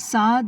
7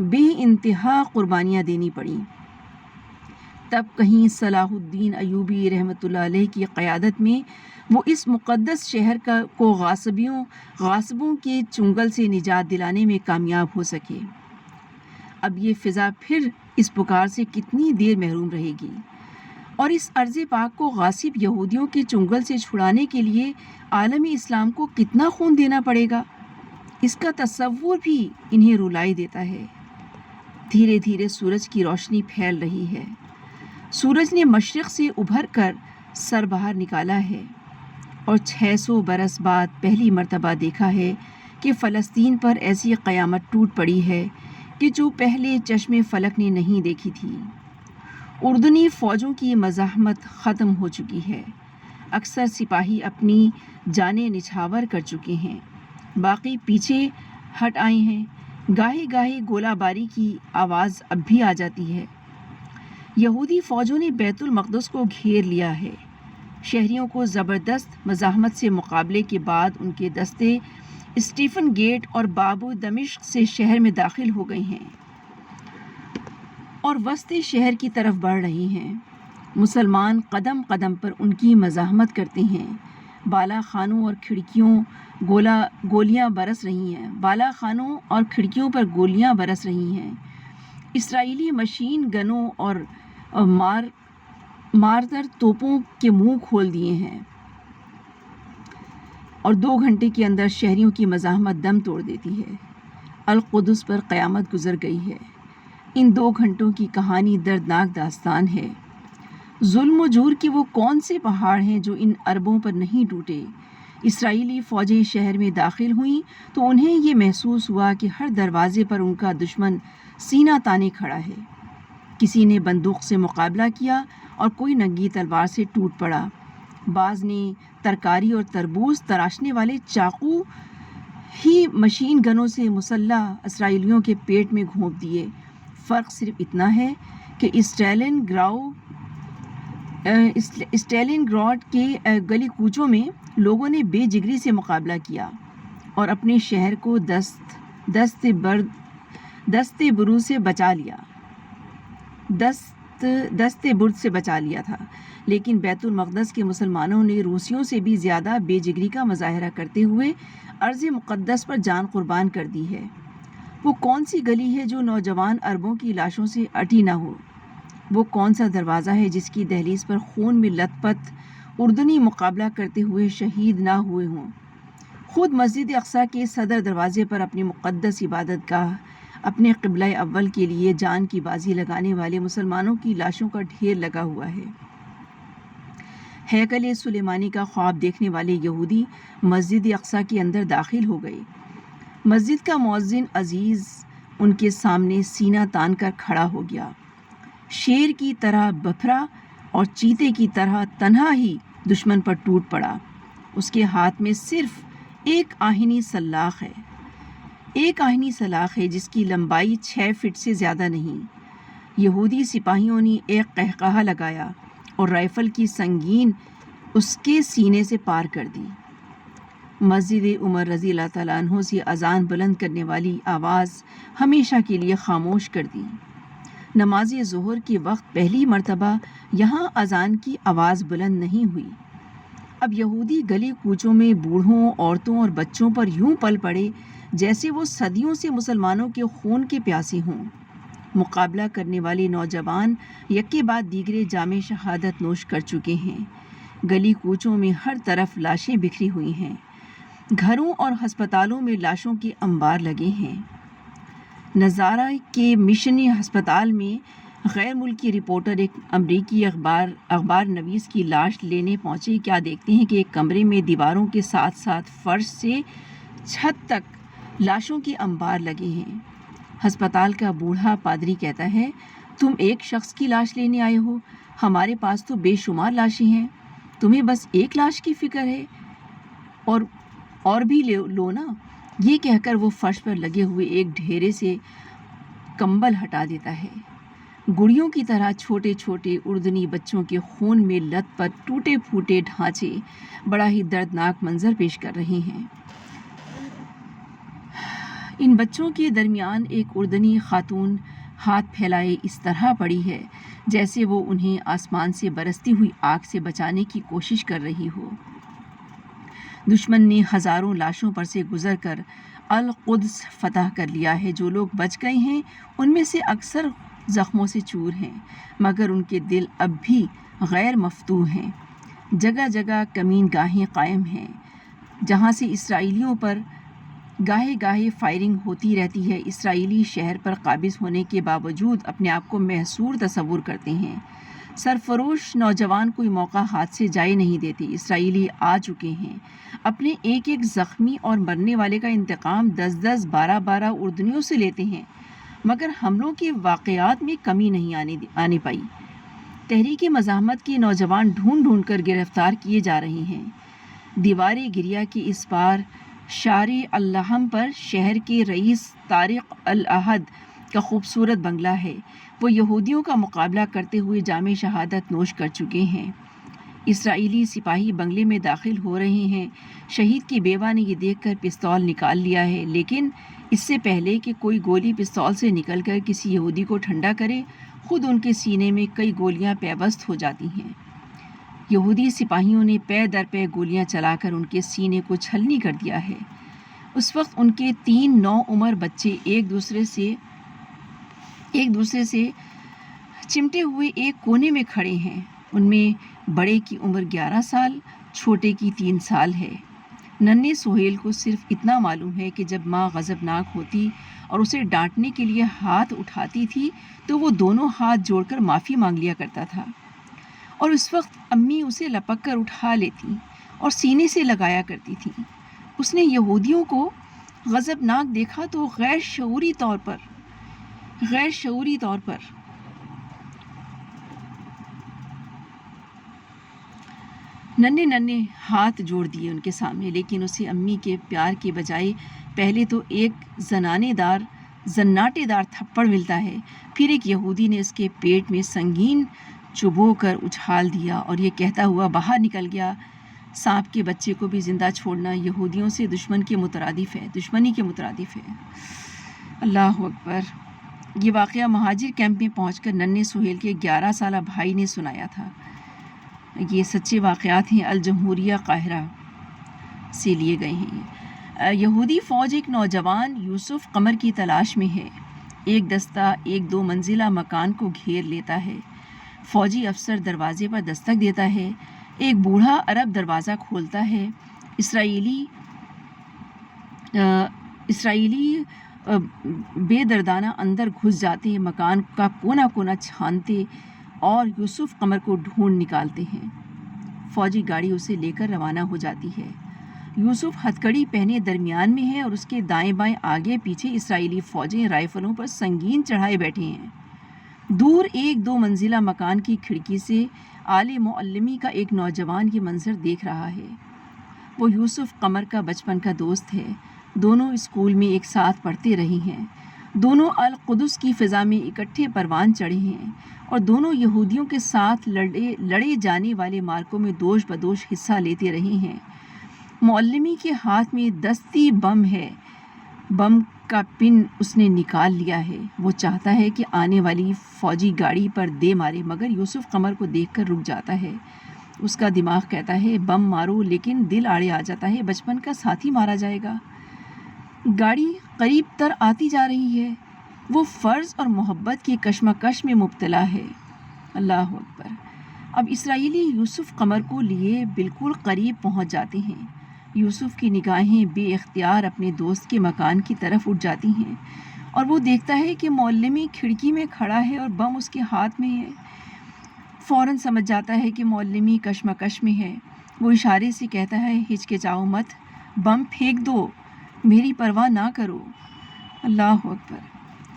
بے انتہا قربانیاں دینی پڑیں۔ تب کہیں صلاح الدین ایوبی رحمۃ اللہ علیہ کی قیادت میں وہ اس مقدس شہر کو غاصبوں کے چنگل سے نجات دلانے میں کامیاب ہو سکے۔ اب یہ فضا پھر اس پکار سے کتنی دیر محروم رہے گی، اور اس ارض پاک کو غاصب یہودیوں کے چنگل سے چھڑانے کے لیے عالم اسلام کو کتنا خون دینا پڑے گا، اس کا تصور بھی انہیں رلائی دیتا ہے۔ دھیرے دھیرے سورج کی روشنی پھیل رہی ہے۔ سورج نے مشرق سے ابھر کر سر باہر نکالا ہے، اور 600 برس بعد پہلی مرتبہ دیکھا ہے کہ فلسطین پر ایسی قیامت ٹوٹ پڑی ہے کہ جو پہلے چشم فلک نے نہیں دیکھی تھی۔ اردنی فوجوں کی مزاحمت ختم ہو چکی ہے، اکثر سپاہی اپنی جانیں نچھاور کر چکے ہیں، باقی پیچھے ہٹ آئے ہیں۔ گاہے گاہے گولہ باری کی آواز اب بھی آ جاتی ہے۔ یہودی فوجوں نے بیت المقدس کو گھیر لیا ہے۔ شہریوں کو زبردست مزاحمت سے مقابلے کے بعد ان کے دستے اسٹیفن گیٹ اور باب دمشق سے شہر میں داخل ہو گئے ہیں اور وسط شہر کی طرف بڑھ رہے ہیں۔ مسلمان قدم قدم پر ان کی مزاحمت کرتے ہیں۔ بالا خانوں اور کھڑکیوں گولیاں برس رہی ہیں۔ بالا خانوں اور کھڑکیوں پر گولیاں برس رہی ہیں۔ اسرائیلی مشین گنوں اور مارتر توپوں کے منہ کھول دیے ہیں، اور 2 گھنٹے کے اندر شہریوں کی مزاحمت دم توڑ دیتی ہے۔ القدس پر قیامت گزر گئی ہے۔ ان 2 گھنٹوں کی کہانی دردناک داستان ہے۔ ظلم و جور کے وہ کون سے پہاڑ ہیں جو ان عربوں پر نہیں ٹوٹے؟ اسرائیلی فوجیں شہر میں داخل ہوئیں تو انہیں یہ محسوس ہوا کہ ہر دروازے پر ان کا دشمن سینہ تانے کھڑا ہے۔ کسی نے بندوق سے مقابلہ کیا اور کوئی ننگی تلوار سے ٹوٹ پڑا۔ بعض نے ترکاری اور تربوز تراشنے والے چاقو ہی مشین گنوں سے مسلح اسرائیلیوں کے پیٹ میں گھونپ دیے۔ فرق صرف اتنا ہے کہ اسٹیلن گراڈ کے گلی کوچوں میں لوگوں نے بے جگری سے مقابلہ کیا اور اپنے شہر کو دست برد سے بچا لیا تھا، لیکن بیت المقدس کے مسلمانوں نے روسیوں سے بھی زیادہ بے جگری کا مظاہرہ کرتے ہوئے ارض مقدس پر جان قربان کر دی ہے۔ وہ کون سی گلی ہے جو نوجوان عربوں کی لاشوں سے اٹی نہ ہو؟ وہ کون سا دروازہ ہے جس کی دہلیز پر خون میں لت پت اردنی مقابلہ کرتے ہوئے شہید نہ ہوئے ہوں؟ خود مسجد اقصیٰ کے صدر دروازے پر اپنی مقدس عبادت گاہ، اپنے قبلہ اول کے لیے جان کی بازی لگانے والے مسلمانوں کی لاشوں کا ڈھیر لگا ہوا ہے۔ ہیکل سلیمانی کا خواب دیکھنے والے یہودی مسجد اقصیٰ کے اندر داخل ہو گئے۔ مسجد کا مؤذن عزیز ان کے سامنے سینہ تان کر کھڑا ہو گیا۔ شیر کی طرح بپھرا اور چیتے کی طرح تنہا ہی دشمن پر ٹوٹ پڑا۔ اس کے ہاتھ میں صرف ایک آہنی سلاخ ہے جس کی لمبائی 6 فٹ سے زیادہ نہیں۔ یہودی سپاہیوں نے ایک قہقہہ لگایا اور رائفل کی سنگین اس کے سینے سے پار کر دی۔ مسجد عمر رضی اللہ تعالیٰ عنہ سے اذان بلند کرنے والی آواز ہمیشہ کے لیے خاموش کر دی۔ نماز ظہر کے وقت پہلی مرتبہ یہاں اذان کی آواز بلند نہیں ہوئی۔ اب یہودی گلی کوچوں میں بوڑھوں، عورتوں اور بچوں پر یوں پل پڑے جیسے وہ صدیوں سے مسلمانوں کے خون کے پیاسے ہوں۔ مقابلہ کرنے والے نوجوان یکے بعد دیگرے جام شہادت نوش کر چکے ہیں۔ گلی کوچوں میں ہر طرف لاشیں بکھری ہوئی ہیں۔ گھروں اور ہسپتالوں میں لاشوں کے انبار لگے ہیں۔ نظارہ کے مشنی ہسپتال میں غیر ملکی رپورٹر ایک امریکی اخبار نویس کی لاش لینے پہنچے۔ کیا دیکھتے ہیں کہ ایک کمرے میں دیواروں کے ساتھ ساتھ فرش سے چھت تک لاشوں کے انبار لگے ہیں۔ ہسپتال کا بوڑھا پادری کہتا ہے، تم ایک شخص کی لاش لینے آئے ہو، ہمارے پاس تو بے شمار لاشیں ہیں، تمہیں بس ایک لاش کی فکر ہے، اور بھی لو نا۔ یہ کہہ کر وہ فرش پر لگے ہوئے ایک ڈھیرے سے کمبل ہٹا دیتا ہے۔ گڑیوں کی طرح چھوٹے چھوٹے اردنی بچوں کے خون میں لت پت ٹوٹے پھوٹے ڈھانچے بڑا ہی دردناک منظر پیش کر رہے ہیں۔ ان بچوں کے درمیان ایک اردنی خاتون ہاتھ پھیلائے اس طرح پڑی ہے جیسے وہ انہیں آسمان سے برستی ہوئی آگ سے بچانے کی کوشش کر رہی ہو۔ دشمن نے ہزاروں لاشوں پر سے گزر کر القدس فتح کر لیا ہے۔ جو لوگ بچ گئے ہیں ان میں سے اکثر زخموں سے چور ہیں، مگر ان کے دل اب بھی غیر مفتوح ہیں۔ جگہ جگہ کمین گاہیں قائم ہیں جہاں سے اسرائیلیوں پر گاہے گاہے فائرنگ ہوتی رہتی ہے۔ اسرائیلی شہر پر قابض ہونے کے باوجود اپنے آپ کو محصور تصور کرتے ہیں۔ سرفروش نوجوان کوئی موقع ہاتھ سے جائے نہیں دیتے۔ اسرائیلی آ چکے ہیں، اپنے ایک ایک زخمی اور مرنے والے کا انتقام 10 12 اردنیوں سے لیتے ہیں، مگر حملوں کے واقعات میں کمی نہیں آنے پائی۔ تحریک مزاحمت کے نوجوان ڈھونڈ ڈھونڈ کر گرفتار کیے جا رہے ہیں۔ دیوار گریا کے اس پار شارع اللحم پر شہر کے رئیس طارق الاحد کا خوبصورت بنگلہ ہے۔ وہ یہودیوں کا مقابلہ کرتے ہوئے جام شہادت نوش کر چکے ہیں۔ اسرائیلی سپاہی بنگلے میں داخل ہو رہے ہیں۔ شہید کی بیوہ نے یہ دیکھ کر پستول نکال لیا ہے، لیکن اس سے پہلے کہ کوئی گولی پستول سے نکل کر کسی یہودی کو ٹھنڈا کرے، خود ان کے سینے میں کئی گولیاں پیوست ہو جاتی ہیں۔ یہودی سپاہیوں نے پے در پے گولیاں چلا کر ان کے سینے کو چھلنی کر دیا ہے۔ اس وقت ان کے 3 نوعمر بچے ایک دوسرے سے چمٹے ہوئے ایک کونے میں کھڑے ہیں۔ ان میں بڑے کی عمر 11 سال، چھوٹے کی 3 سال ہے۔ ننھے سہیل کو صرف اتنا معلوم ہے کہ جب ماں غضبناک ہوتی اور اسے ڈانٹنے کے لیے ہاتھ اٹھاتی تھی تو وہ دونوں ہاتھ جوڑ کر معافی مانگ لیا کرتا تھا، اور اس وقت امی اسے لپک کر اٹھا لیتی اور سینے سے لگایا کرتی تھیں۔ اس نے یہودیوں کو غضبناک دیکھا تو غیر شعوری طور پر ننھے ہاتھ جوڑ دیے ان کے سامنے، لیکن اسے امی کے پیار کے بجائے پہلے تو ایک زناٹے دار تھپڑ ملتا ہے، پھر ایک یہودی نے اس کے پیٹ میں سنگین چبو کر اچھال دیا اور یہ کہتا ہوا باہر نکل گیا، سانپ کے بچے کو بھی زندہ چھوڑنا یہودیوں سے دشمنی کے مترادف ہے۔ اللہ اکبر۔ یہ واقعہ مہاجر کیمپ میں پہنچ کر ننھے سہیل کے 11 سالہ بھائی نے سنایا تھا۔ یہ سچے واقعات ہیں، الجمہوریہ قاہرہ سے لیے گئے ہیں۔ یہودی فوج ایک نوجوان یوسف قمر کی تلاش میں ہے۔ ایک دستہ ایک 2 منزلہ مکان کو گھیر لیتا ہے۔ فوجی افسر دروازے پر دستک دیتا ہے۔ ایک بوڑھا عرب دروازہ کھولتا ہے۔ اسرائیلی بے دردانہ اندر گھس جاتے ہیں، مکان کا کونا کونا چھانتے اور یوسف قمر کو ڈھونڈ نکالتے ہیں۔ فوجی گاڑی اسے لے کر روانہ ہو جاتی ہے۔ یوسف ہتھکڑی پہنے درمیان میں ہے اور اس کے دائیں بائیں آگے پیچھے اسرائیلی فوجیں رائفلوں پر سنگین چڑھائے بیٹھے ہیں۔ دور ایک 2 منزلہ مکان کی کھڑکی سے آل معلمی کا ایک نوجوان یہ منظر دیکھ رہا ہے۔ وہ یوسف قمر کا بچپن کا دوست ہے۔ دونوں اسکول میں ایک ساتھ پڑھتے رہے ہیں، دونوں القدس کی فضا میں اکٹھے پروان چڑھے ہیں اور دونوں یہودیوں کے ساتھ لڑے جانے والے مارکوں میں دوش بدوش حصہ لیتے رہے ہیں۔ معلمی کے ہاتھ میں دستی بم ہے۔ بم کا پن اس نے نکال لیا ہے۔ وہ چاہتا ہے کہ آنے والی فوجی گاڑی پر دے مارے، مگر یوسف قمر کو دیکھ کر رک جاتا ہے۔ اس کا دماغ کہتا ہے بم مارو، لیکن دل آڑے آ جاتا ہے بچپن کا ساتھی مارا جائے گا۔ گاڑی قریب تر آتی جا رہی ہے۔ وہ فرض اور محبت کی کشمکش میں مبتلا ہے۔ اللہ اکبر۔ اب اسرائیلی یوسف قمر کو لیے بالکل قریب پہنچ جاتے ہیں۔ یوسف کی نگاہیں بے اختیار اپنے دوست کے مکان کی طرف اٹھ جاتی ہیں اور وہ دیکھتا ہے کہ معلمی کھڑکی میں کھڑا ہے اور بم اس کے ہاتھ میں ہے۔ فوراً سمجھ جاتا ہے کہ معلمی کشمکش میں ہے۔ وہ اشارے سے کہتا ہے ہچکچاؤ مت، بم پھینک دو، میری پرواہ نہ کرو۔ اللہ اکبر۔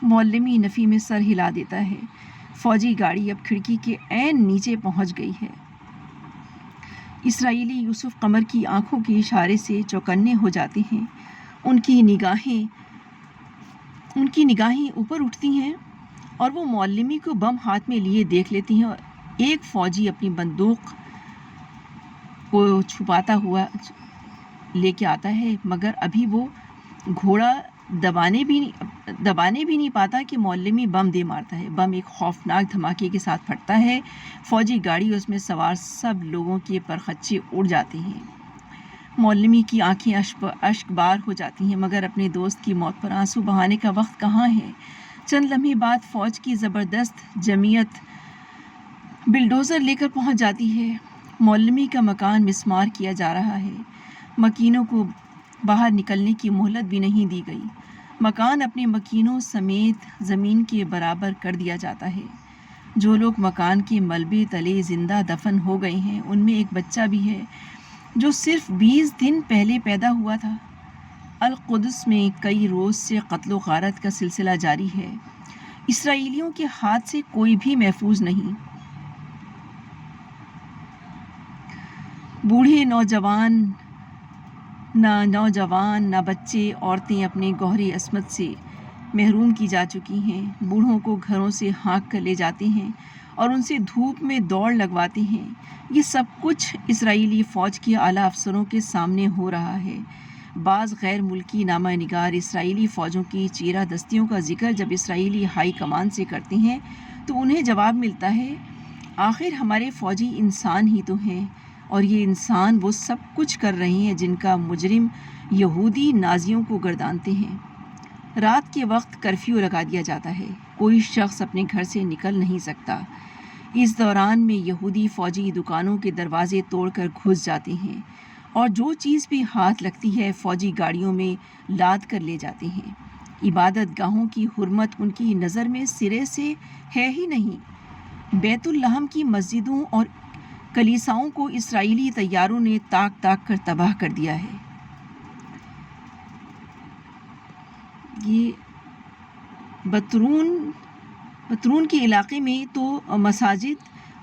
معلمی نفی میں سر ہلا دیتا ہے۔ فوجی گاڑی اب کھڑکی کے عین نیچے پہنچ گئی ہے۔ اسرائیلی یوسف قمر کی آنکھوں کے اشارے سے چوکنے ہو جاتے ہیں۔ ان کی نگاہیں اوپر اٹھتی ہیں اور وہ معلمی کو بم ہاتھ میں لیے دیکھ لیتی ہیں۔ ایک فوجی اپنی بندوق کو چھپاتا ہوا لے کے آتا ہے، مگر ابھی وہ گھوڑا دبانے بھی نہیں پاتا کہ معلمی بم دے مارتا ہے۔ بم ایک خوفناک دھماکے کے ساتھ پھٹتا ہے، فوجی گاڑی اس میں سوار سب لوگوں کے پرخچے اڑ جاتے ہیں۔ معلمی کی آنکھیں اشک بار ہو جاتی ہیں، مگر اپنے دوست کی موت پر آنسو بہانے کا وقت کہاں ہے۔ چند لمحے بعد فوج کی زبردست جمعیت بلڈوزر لے کر پہنچ جاتی ہے۔ معلمی کا مکان مسمار کیا جا رہا ہے، مکینوں کو باہر نکلنے کی مہلت بھی نہیں دی گئی۔ مکان اپنے مکینوں سمیت زمین کے برابر کر دیا جاتا ہے۔ جو لوگ مکان کے ملبے تلے زندہ دفن ہو گئے ہیں، ان میں ایک بچہ بھی ہے جو صرف 20 دن پہلے پیدا ہوا تھا۔ القدس میں کئی روز سے قتل و غارت کا سلسلہ جاری ہے۔ اسرائیلیوں کے ہاتھ سے کوئی بھی محفوظ نہیں۔ بوڑھے نوجوان نہ بچے، عورتیں اپنے گوہر عصمت سے محروم کی جا چکی ہیں۔ بوڑھوں کو گھروں سے ہانک کر لے جاتے ہیں اور ان سے دھوپ میں دوڑ لگواتے ہیں۔ یہ سب کچھ اسرائیلی فوج کے اعلیٰ افسروں کے سامنے ہو رہا ہے۔ بعض غیر ملکی نامہ نگار اسرائیلی فوجوں کی چیرہ دستیوں کا ذکر جب اسرائیلی ہائی کمان سے کرتے ہیں تو انہیں جواب ملتا ہے، آخر ہمارے فوجی انسان ہی تو ہیں، اور یہ انسان وہ سب کچھ کر رہے ہیں جن کا مجرم یہودی نازیوں کو گردانتے ہیں۔ رات کے وقت کرفیو لگا دیا جاتا ہے، کوئی شخص اپنے گھر سے نکل نہیں سکتا۔ اس دوران میں یہودی فوجی دکانوں کے دروازے توڑ کر گھس جاتے ہیں اور جو چیز بھی ہاتھ لگتی ہے فوجی گاڑیوں میں لاد کر لے جاتے ہیں۔ عبادت گاہوں کی حرمت ان کی نظر میں سرے سے ہے ہی نہیں۔ بیت اللحم کی مسجدوں اور کلیساؤں کو اسرائیلی طیاروں نے تاک کر تباہ کر دیا ہے۔ یہ بطرون کے علاقے میں تو مساجد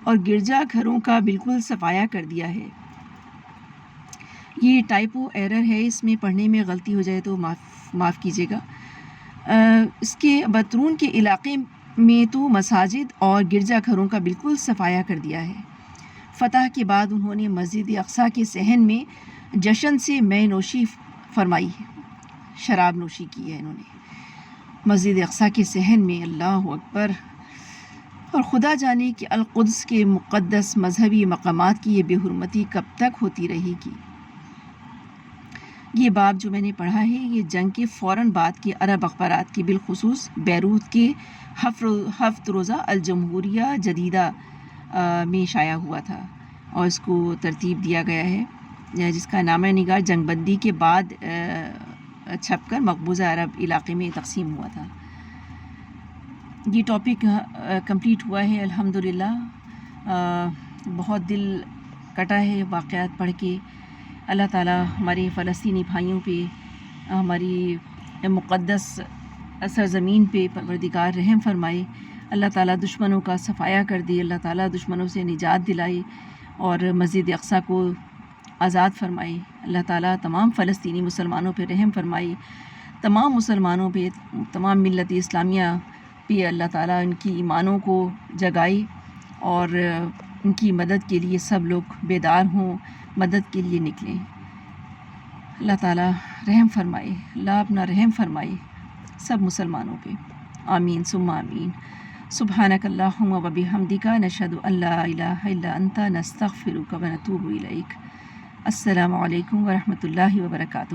اور گرجا گھروں کا بالکل صفایا کر دیا ہے۔ یہ ٹائپو ایرر ہے، اس میں پڑھنے میں غلطی ہو جائے تو معاف کیجیے گا۔ اس کے بطرون کے علاقے میں تو مساجد اور گرجا گھروں کا بالکل صفایا کر دیا ہے۔ فتح کے بعد انہوں نے مسجد اقصیٰ کے صحن میں جشن سے مے نوشی فرمائی ہے، شراب نوشی کی ہے انہوں نے مسجد اقصیٰ کے صحن میں۔ اللہ اکبر! اور خدا جانے کہ القدس کے مقدس مذہبی مقامات کی یہ بے حرمتی کب تک ہوتی رہے گی۔ یہ باب جو میں نے پڑھا ہے یہ جنگ کے فوراً بعد کے عرب اخبارات کی، بالخصوص بیروت کے ہفت روزہ الجمہوریہ جدیدہ میں شائع ہوا تھا، اور اس کو ترتیب دیا گیا ہے، جس کا نامہ نگار جنگ بندی کے بعد چھپ کر مقبوضہ عرب علاقے میں تقسیم ہوا تھا۔ یہ ٹاپک کمپلیٹ ہوا ہے الحمدللہ۔ بہت دل کٹا ہے واقعات پڑھ کے۔ اللہ تعالیٰ ہمارے فلسطینی بھائیوں پہ، ہماری مقدس سرزمین پہ پروردگار رحم فرمائے۔ اللہ تعالیٰ دشمنوں کا صفایا کر دے، اللہ تعالیٰ دشمنوں سے نجات دلائے اور مسجد اقصیٰ کو آزاد فرمائے۔ اللہ تعالیٰ تمام فلسطینی مسلمانوں پہ رحم فرمائے، تمام مسلمانوں پہ، تمام ملت اسلامیہ پہ اللہ تعالیٰ ان کی ایمانوں کو جگائے اور ان کی مدد کے لیے سب لوگ بیدار ہوں، مدد کے لیے نکلیں۔ اللہ تعالیٰ رحم فرمائے، اللہ اپنا رحم فرمائے سب مسلمانوں پہ، آمین ثم آمین۔ سبحانک اللہم و بحمدک، نشہد ان لا الہ الا انت، نستغفرک و نتوب الیک۔ السلام علیکم ورحمۃ اللہ وبرکاتہ۔